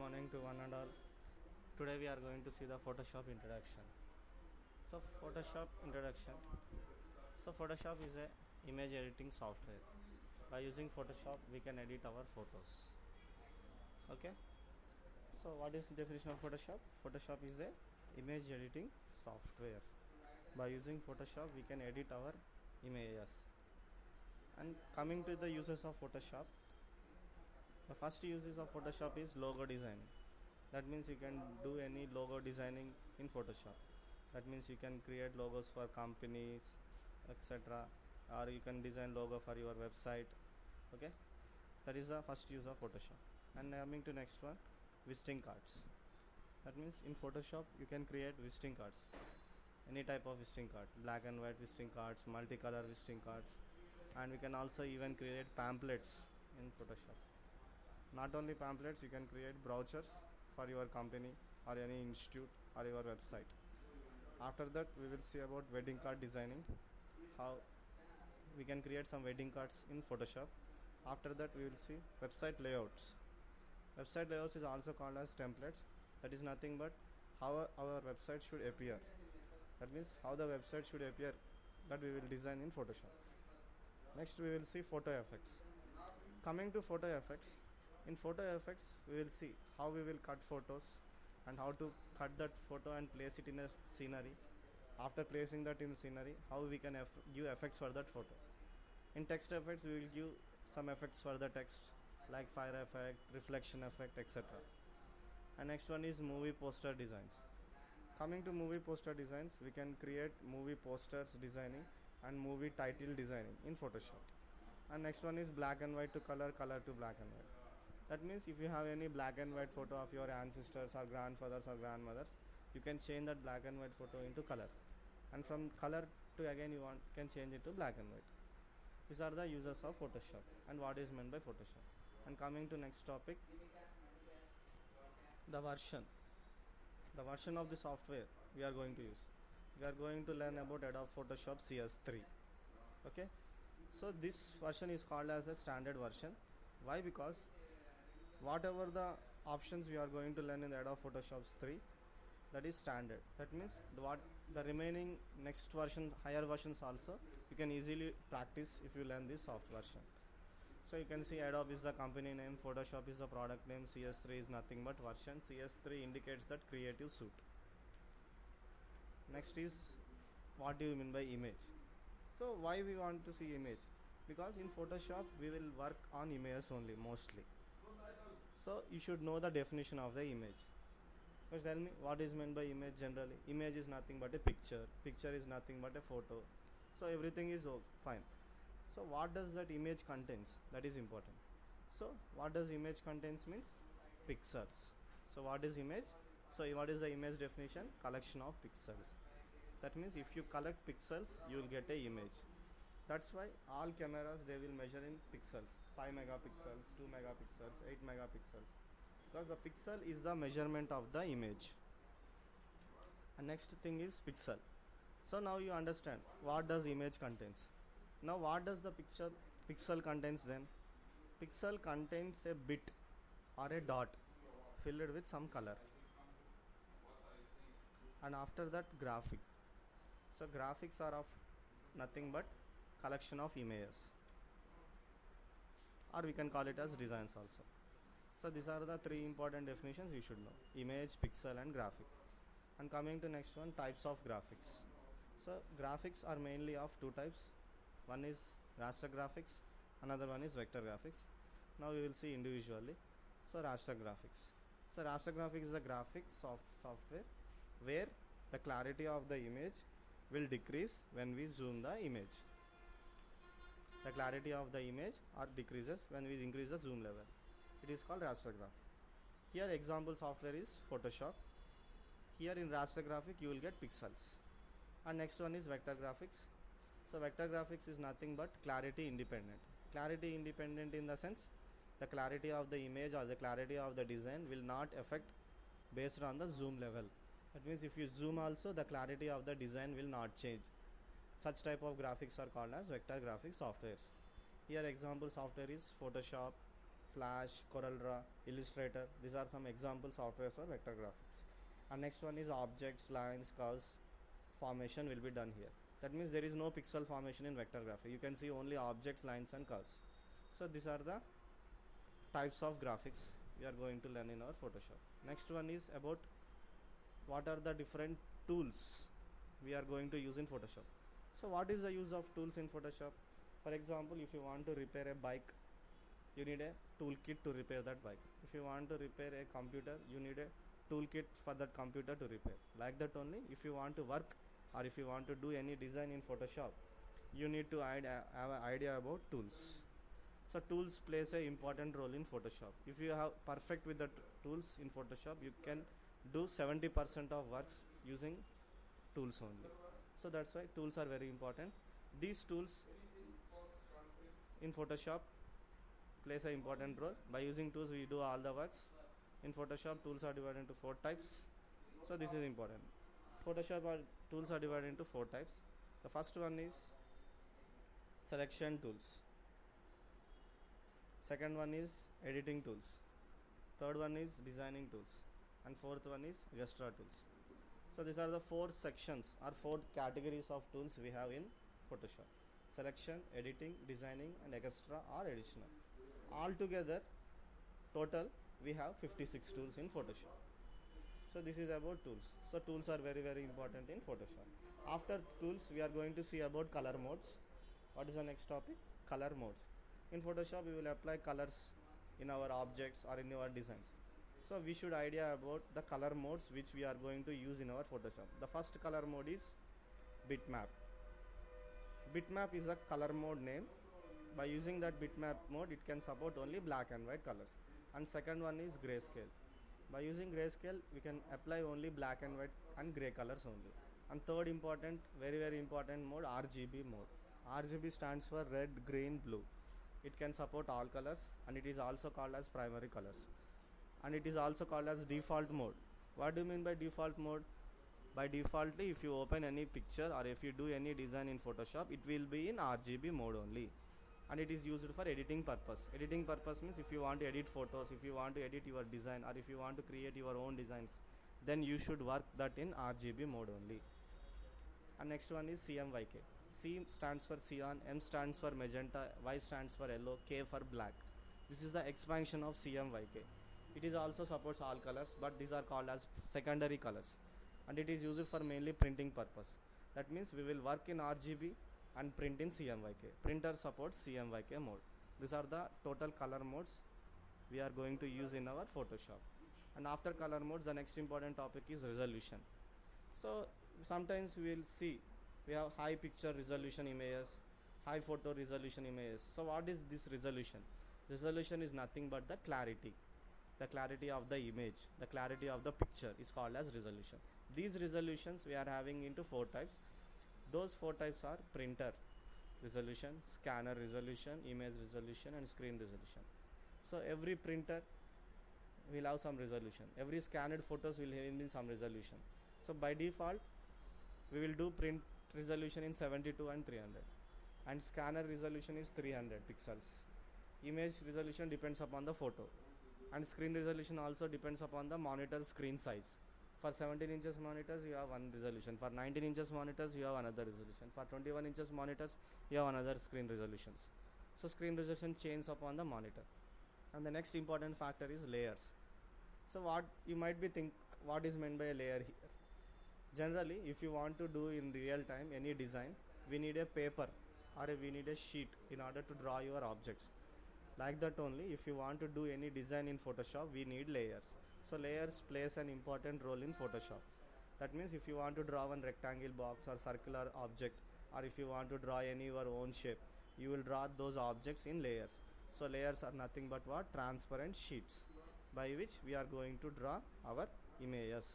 morning to one and all. Today we are going to see the Photoshop introduction. So Photoshop introduction. So Photoshop is a image editing software. By using Photoshop we can edit our photos. Okay. So what is the definition of Photoshop? Photoshop is a image editing software. By using Photoshop we can edit our images. And coming to the uses of Photoshop, the first uses of Photoshop is logo design. That means you can do any logo designing in Photoshop. That means you can create logos for companies, etc., or you can design logo for your website. Okay, that is the first use of Photoshop. And coming to next one, visiting cards. That means in Photoshop you can create visiting cards, any type of visiting card, black and white visiting cards, multicolor visiting cards, and we can also even create pamphlets in Photoshop. Not only pamphlets, you can create brochures for your company or any institute or your website. After that we will see about wedding card designing, how we can create some wedding cards in Photoshop. After that we will see website layouts. Website layouts is also called as templates. That is nothing but how our website should appear. That means how the website should appear, that we will design in Photoshop. Next we will see photo effects. Coming to photo effects, in photo effects we will see how we will cut photos and how to cut that photo and place it in a scenery. After placing that in scenery, how we can give effects for that photo. In text effects we will give some effects for the text like fire effect, reflection effect, etc. And next one is movie poster designs. Coming to movie poster designs, we can create movie posters designing and movie title designing in Photoshop. And next one is black and white to color, color to black and white. That means if you have any black and white photo of your ancestors or grandfathers or grandmothers, you can change that black and white photo into color, and from color to again you can change it to black and white. These are the uses of Photoshop and what is meant by Photoshop. And coming to next topic, the version of the software we are going to use. We are going to learn about Adobe Photoshop CS3. Okay, so this version is called as a standard version. Why? Because whatever the options we are going to learn in the Adobe Photoshop 3, that is standard. That means the remaining next version, higher versions also you can easily practice if you learn this soft version. So you can see Adobe is the company name, Photoshop is the product name, CS3 is nothing but version. CS3 indicates that creative suite. Next is, what do you mean by image? So why we want to see image? Because in Photoshop we will work on images only mostly. So you should know the definition of the image. First tell me what is meant by image generally. Image is nothing but a picture. Picture is nothing but a photo. So everything is fine. So what does that image contains? That is important. So what does image contains means? Pixels. So what is image? So what is the image definition? Collection of pixels. That means if you collect pixels, you will get a image. That's why all cameras they will measure in pixels, 5 megapixels, 2 megapixels, 8 megapixels, because the pixel is the measurement of the image. And next thing is pixel. So now you understand what does image contains. Now what does the pixel contains then? Pixel contains a bit or a dot filled with some color, and after that graphic. So graphics are of nothing but collection of images, or we can call it as designs also. So these are the three important definitions you should know: image, pixel and graphic. And coming to next one, types of graphics. So graphics are mainly of two types. One is raster graphics, another one is vector graphics. Now we will see individually. So raster graphics. So raster graphics is a graphics software where the clarity of the image will decrease when we zoom the image. The clarity of the image decreases when we increase the zoom level. It is called raster graph. Here example software is Photoshop. Here in raster graphic you will get pixels. And next one is vector graphics. So vector graphics is nothing but clarity independent. Clarity independent in the sense the clarity of the image or the clarity of the design will not affect based on the zoom level. That means if you zoom also, the clarity of the design will not change. Such type of graphics are called as vector graphic softwares. Here example software is Photoshop, Flash, CorelDRAW, Illustrator. These are some example softwares for vector graphics. And next one is objects, lines, curves formation will be done here. That means there is no pixel formation in vector graphic. You can see only objects, lines and curves. So these are the types of graphics we are going to learn in our Photoshop. Next one is about what are the different tools we are going to use in Photoshop. So what is the use of tools in Photoshop? For example, if you want to repair a bike, you need a toolkit to repair that bike. If you want to repair a computer, you need a toolkit for that computer to repair. Like that only, if you want to work or if you want to do any design in Photoshop, you need to have an idea about tools. So tools plays a important role in Photoshop. If you have perfect with the tools in Photoshop, you can do 70% of works using tools only. So that's why tools are very important. These tools in Photoshop plays an important role. By using tools we do all the works. In Photoshop tools are divided into 4 types. So this is important. Photoshop tools are divided into 4 types. The first one is selection tools. Second one is editing tools. Third one is designing tools. And fourth one is extra tools. So these are the 4 sections or 4 categories of tools we have in Photoshop: selection, editing, designing and extra or additional. All together total we have 56 tools in Photoshop. So this is about tools. So tools are very important in Photoshop. After tools we are going to see about color modes. What is the next topic? Color modes. In Photoshop we will apply colors in our objects or in our designs. So we should idea about the color modes which we are going to use in our Photoshop. The first color mode is bitmap. Bitmap is a color mode name. By using that bitmap mode it can support only black and white colors. And second one is grayscale. By using grayscale we can apply only black and white and gray colors only. And third important, very important mode, RGB mode. RGB stands for red, green, blue. It can support all colors and it is also called as primary colors. And it is also called as default mode. What do you mean by default mode? By defaultly if you open any picture or if you do any design in Photoshop, it will be in RGB mode only. And it is used for editing purpose. Editing purpose means if you want to edit photos, if you want to edit your design or if you want to create your own designs, then you should work that in RGB mode only. And next one is CMYK. C stands for cyan, M stands for magenta, Y stands for yellow, K for black. This is the expansion of CMYK. It is also supports all colors, but these are called as secondary colors. And it is used for mainly printing purpose. That means we will work in RGB and print in CMYK. Printer supports CMYK mode. These are the total color modes we are going to use in our Photoshop. And after color modes, the next important topic is resolution. So sometimes we will see we have high picture resolution images, high photo resolution images. So what is this resolution? Resolution is nothing but the clarity. The clarity of the image, the clarity of the picture is called as resolution. These resolutions we are having into 4 types. Those 4 types are printer resolution, scanner resolution, image resolution and screen resolution. So every printer will have some resolution. Every scanned photos will have some resolution. So by default we will do print resolution in 72 and 300 and scanner resolution is 300 pixels. Image resolution depends upon the photo and screen resolution also depends upon the monitor screen size. For 17 inches monitors you have one resolution, for 19 inches monitors you have another resolution, for 21 inches monitors you have another screen resolutions. So screen resolution changes upon the monitor. And the next important factor is layers. So what you might be think, what is meant by a layer here? Generally if you want to do in real time any design, we need a paper or we need a sheet in order to draw your objects. Like that only if you want to do any design in Photoshop, we need layers. So layers plays an important role in Photoshop. That means if you want to draw one rectangle box or circular object, or if you want to draw any your own shape, you will draw those objects in layers. So layers are nothing but what? Transparent sheets by which we are going to draw our images.